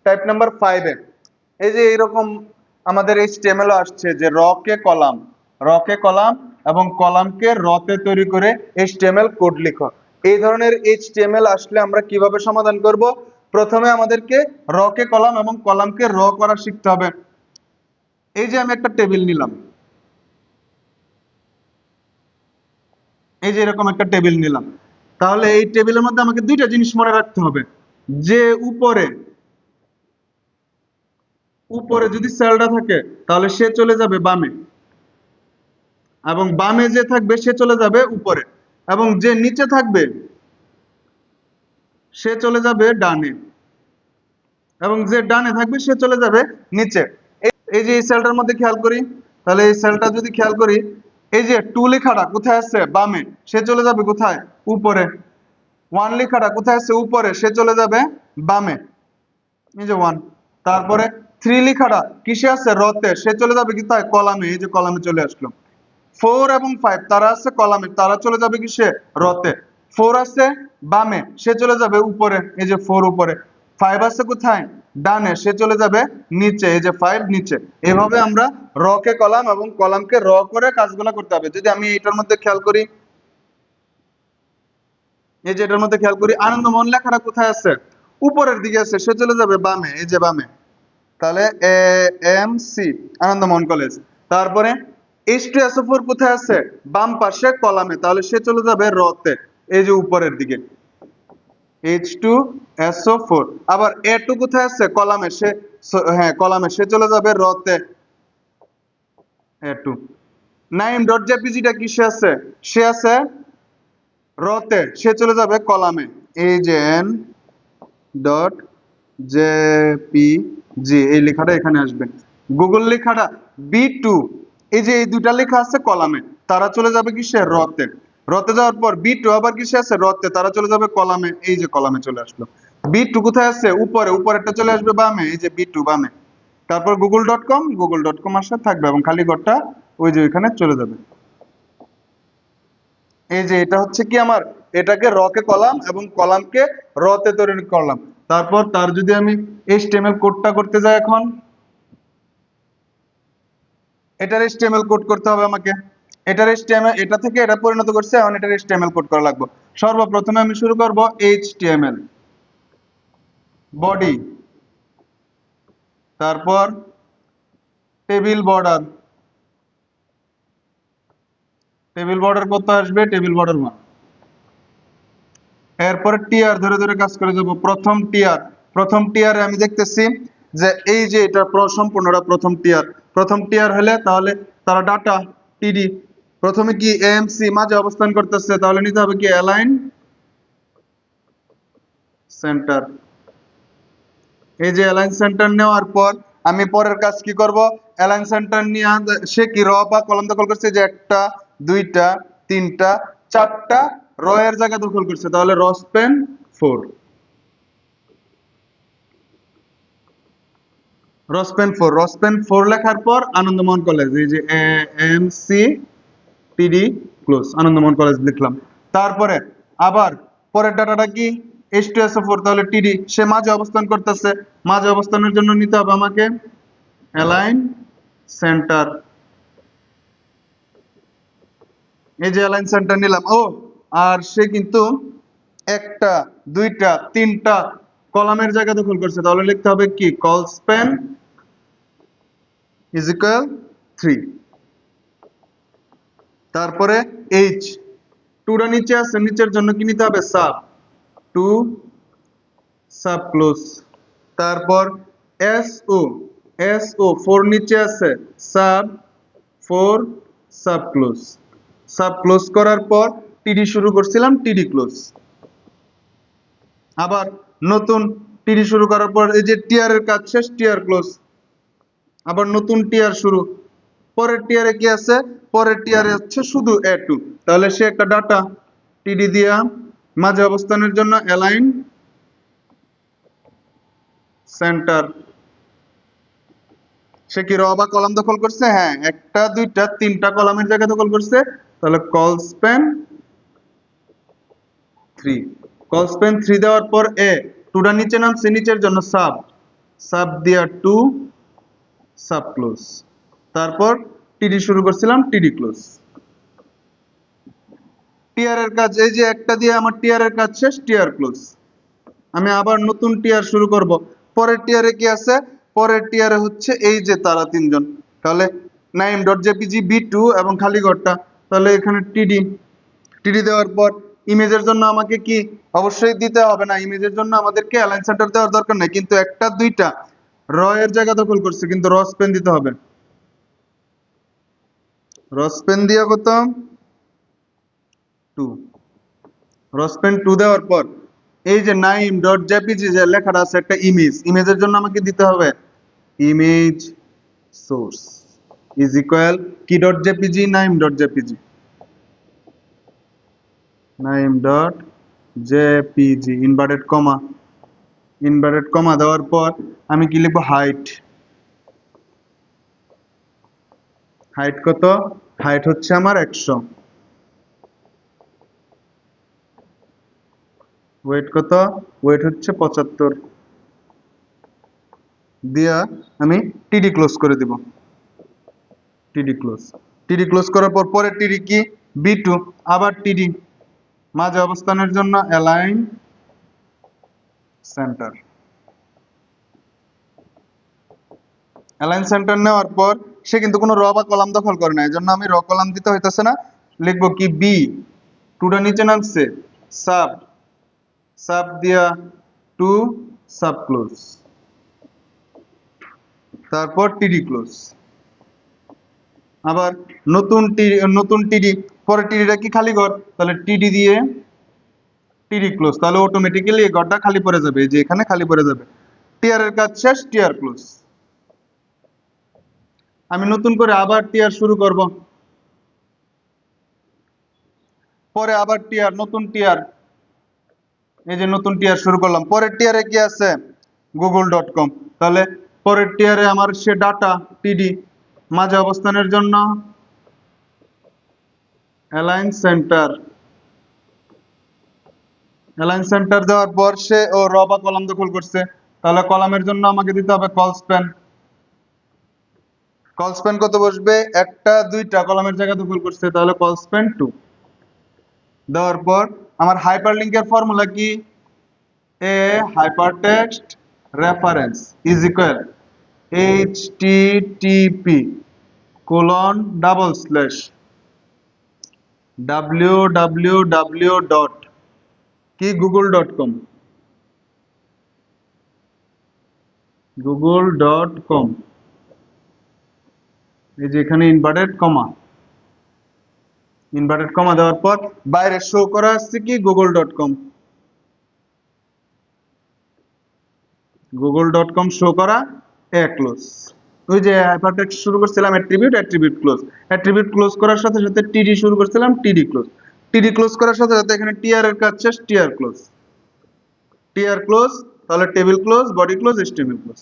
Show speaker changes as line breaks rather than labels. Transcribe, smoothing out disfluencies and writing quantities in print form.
Type number 5 এ এই যে এরকম আমাদের HTML আসছে যে র কে কলাম এবং কলামকে র তে তৈরি করে HTML কোড লিখো। এই ধরনের HTML আসলে আমরা কিভাবে সমাধান করব? প্রথমে আমাদেরকে র কে কলাম এবং কলামকে র করা শিখতে হবে। এই যে আমি একটা টেবিল নিলাম, এই যে এরকম একটা টেবিল নিলাম, তাহলে এই টেবিলের মধ্যে আমাকে দুইটা জিনিস মনে রাখতে হবে, যে উপরে উপরে যদি সেলটা থাকে তাহলে সে চলে যাবে বামে, এবং বামে যে থাকবে সে চলে যাবে উপরে, এবং যে নিচে থাকবে সে চলে যাবে ডানে, এবং যে ডানে থাকবে সে চলে যাবে নিচে। এই যে এই সেলটার মধ্যে খেয়াল করি, তাহলে এই সেলটা যদি খেয়াল করি, এই যে 2 লেখাটা কোথায় আছে? বামে, সে চলে যাবে কোথায়? উপরে। 1 লেখাটা কোথায় আছে? উপরে, সে চলে যাবে বামে, এই যে 1। তারপরে 3 লেখাটা কিসে আছে? রতে, সে চলে যাবে কোথায়? কলামে, এই যে কলামে চলে আসলো। 4 এবং 5 তারা আছে কলামে, তারা চলে যাবে কিসে? রতে। 4 আছে বামে, সে চলে যাবে উপরে, এই যে 4 উপরে। 5 আছে কোথায়? ডানে, সে চলে যাবে নিচে, এই যে 5 নিচে। এভাবে আমরা র কে কলাম এবং কলামকে র করে কাজগুলো করতে হবে। যদি আমি এটার মধ্যে খেয়াল করি, এই যে এটার মধ্যে খেয়াল করি, আনন্দমোহন লেখাটা কোথায় আছে? উপরের দিকে আছে, সে চলে যাবে বামে, এই যে বামে। তাহলে AMC আনন্দমোহন কলেজ। তারপরে H2SO4 কোথায় আছে? বাম পাশে কলামে, তাহলে সে চলে যাবে রতে, এই যে উপরের দিকে, H2SO4। আবার A2 কোথায় আছে? কলামে, সে হ্যাঁ কলামে, সে চলে যাবে রতে, A2। naim.jpg টা কিসে আছে? সে আছে রতে, সে চলে যাবে কলামে, এই যে n.jpg এই লেখাটা এখানে আসবে। গুগল লেখাটা B2, এই যে এই দুইটা লেখা আছে কলামে, তারা চলে যাবে কিসে? রতে। রতে যাওয়ার পর B2 আবার কিসে আছে? রতে, তারা চলে যাবে কলামে, এই যে কলামে চলে আসলো। B2 কোথায় আছে? উপরে, উপরেরটা চলে আসবে বামে, এই যে B2 বামে। তারপর গুগল.com আসলে থাকবে এবং খালি ঘরটা ওই যে ওইখানে চলে যাবে। এই যে এটা হচ্ছে কি আমার, এটাকে র কে কলাম এবং কলামকে র তে তৈরি করলাম। তারপর তার যদি আমি HTML কোডটা করতে যাই, এখন এটার HTML কোড করতে হবে আমাকে। এটার HTML, এটা থেকে এটা পরিণত করছে, এখন এটার HTML কোড করা লাগবে। সর্বপ্রথমে আমি শুরু করব HTML বডি, তারপর টেবিল বর্ডার, টেবিল বর্ডার কত আসবে? Table border 1। এরপরে টিয়ার ধরে ধরে কাজ করে যাব। প্রথম টিয়ারে আমি দেখতেছি যে এই যে এটা সম্পূর্ণটা প্রথম টিয়ার হলে তাহলে তারা ডাটা টিডি, প্রথমে কি AMC মাঝে অবস্থান করতেছে, তাহলে নিতে হবে কি অ্যালাইন সেন্টার। এই যে অ্যালাইন সেন্টার নেওয়ার পর আমি পরের কাজ কি করব? অ্যালাইন সেন্টার নিয়ে সে কি র বা কলাম দখল করছে, যে একটা, দুইটা, তিনটা, চারটা র এর জায়গা দখল করছে, তাহলে রসপেন 4, রসপেন 4 লেখার পর আনন্দমোহন কলেজ, এই যে AMC টিডি ক্লোজ, আনন্দমোহন কলেজ লিখলাম। তারপরে আবার পরের ডাটাটা কি? H2SO4, তাহলে টিডি, সে মাঝে অবস্থান করতেছে, মাঝে অবস্থানের জন্য নিতে হবে আমাকে অ্যালাইন সেন্টার। এই যে অ্যালাইন সেন্টার নিলাম। ও আর সে কিন্তু একটা, দুইটা, তিনটা কলামের জায়গা দখল করছে, তাহলে লিখতে হবে কি কল স্প্যান ইজ ইকুয়াল 3। তারপরে এইচ, টুটা নিচে আছে, নিচের জন্য কি নিতে হবে? Sub, to sub clause. তারপর এসও, এসও 4 নিচে আছে, সাব 4 সাব ক্লোজ করার পর টিডি শুরু করছিলাম, টিডি ক্লোজ। আবার নতুন টিডি শুরু করার পর এই যে টিয়ারের কাজ শেষ, টিয়ার ক্লোজ, আবার নতুন টিয়ার শুরু। পরের টিয়ারে কি আছে? পরের টিয়ারে হচ্ছে শুধু A2, তাহলে সে একটা ডাটা টিডি দিয়া মাঝে অবস্থানের জন্য অ্যালাইন সেন্টার। সে কি র বা কলাম দখল করছে? হ্যাঁ, একটা, দুইটা, তিনটা কলামের জায়গা দখল করছে, তাহলে কল স্প্যান 3। কল স্প্যান 3 দেওয়ার পর টুটা নিচে নামছে, নিচের জন্য সাব সাব দিয়া টু সাব ক্লোজ, তারপর টিডি শুরু করছিলাম, টিডি ক্লোজ। টিআর এর কাজ, এই যে একটা দিয়ে আমার টিআর এর কাজ শেষ, টিআর ক্লোজ। আমি আবার নতুন টিআর শুরু করব। পরের টিআরে কি আছে? পরের টিআরে হচ্ছে এই যে তারা তিনজন, তাহলে নাইম ডট জেপিজি বি2 এবং খালি ঘরটা, তাহলে এখানে টিডি, টিডি দেওয়ার পর ইমেজের জন্য আমাকে কি অবশ্যই দিতে হবে না, ইমেজের জন্য আমাদেরকে অ্যালাইন সেন্টার দেওয়ার দরকার নাই, কিন্তু একটা দুইটা র এর জায়গা দখল করছে, কিন্তু র স্পেন দিতে হবে। র স্পেন দিয়া কত? 2। র স্পেন 2 দেওয়ার পর এই যে নাইম ডট জেপিজি যে লেখাটা আছে একটা ইমেজ, ইমেজের জন্য আমাকে দিতে হবে ইমেজ সোর্স ইজ ইকুয়াল কি dot JPG, Naim dot JPG, Naim dot JPG inverted comma, inverted comma দেওয়ার পর আমি কি লিখবো? হাইট। হাইট কত? হাইট হচ্ছে আমার 100। ওয়েট কত? ওয়েট হচ্ছে 75 দিয়া আমি টিডি ক্লোজ করে দিব। টিডি ক্লোজ, টিডি ক্লোজ করার পর পরের টিডি কি? বি2, আবার টিডি মাঝে অবস্থানের জন্য অ্যালাইন সেন্টার। অ্যালাইন সেন্টার নেওয়ার পর সে কিন্তু কোনো র বা কলাম দখল করে না, এই জন্য আমি র কলাম দিতে হইতেছে না, লিখবো কি বি, টুটা নিচে নামছে, সাব, সাব দিয়া টু সাব ক্লোজ, তারপর টিডি ক্লোজ। আবার নতুন টিডি, পরে টিডিটা কি? খালি ঘর, তাহলে টিডি দিয়ে টিডি ক্লোজ, তাহলে অটোমেটিক্যালি এই ঘরটা খালি পড়ে যাবে, এই যে এখানে খালি পড়ে যাবে। টিআর এর কাজ শেষ, টিআর ক্লোজ। আমি নতুন করে আবার টিআর শুরু করব, পরে আবার টিআর, নতুন টিআর, এই যে নতুন টিআর শুরু করলাম। পরের টিআরে কি আছে? google.com, তাহলে পরের টিআরে আমার সে ডাটা টিডি মাঝে অবস্থানের জন্য অ্যালাইন সেন্টার, অ্যালাইন সেন্টার দেওয়ার পর সে ও র বা কলাম দখল করছে, তাহলে কলামের জন্য আমাকে দিতে হবে কল স্প্যান। কল স্প্যান কত বসবে? একটা দুইটা কলামের জায়গা দখল করছে, তাহলে কল স্প্যান 2 দেওয়ার পর আমার হাইপারলিংকের ফর্মুলা কি? A hypertext reference is equal http://www dot কি google.com, google.com, এই যে এখানে ইনভার্টেড কমা, ইনভার্টেড কমা দেওয়ার পর বাইরে শো করা আসছে কি? google.com, google.com শো করা, এ ক্লোজ। ওই যে হাইপারটেক্সট শুরু করছিলাম attribute, attribute close, attribute close করার সাথে সাথে টিডি শুরু করছিলাম, টিডি ক্লোজ, টিডি ক্লোজ করার সাথে সাথে এখানে টিআর এর কাজ শেষ, টিআর ক্লোজ, টিআর ক্লোজ, তাহলে table close, body close, HTML close.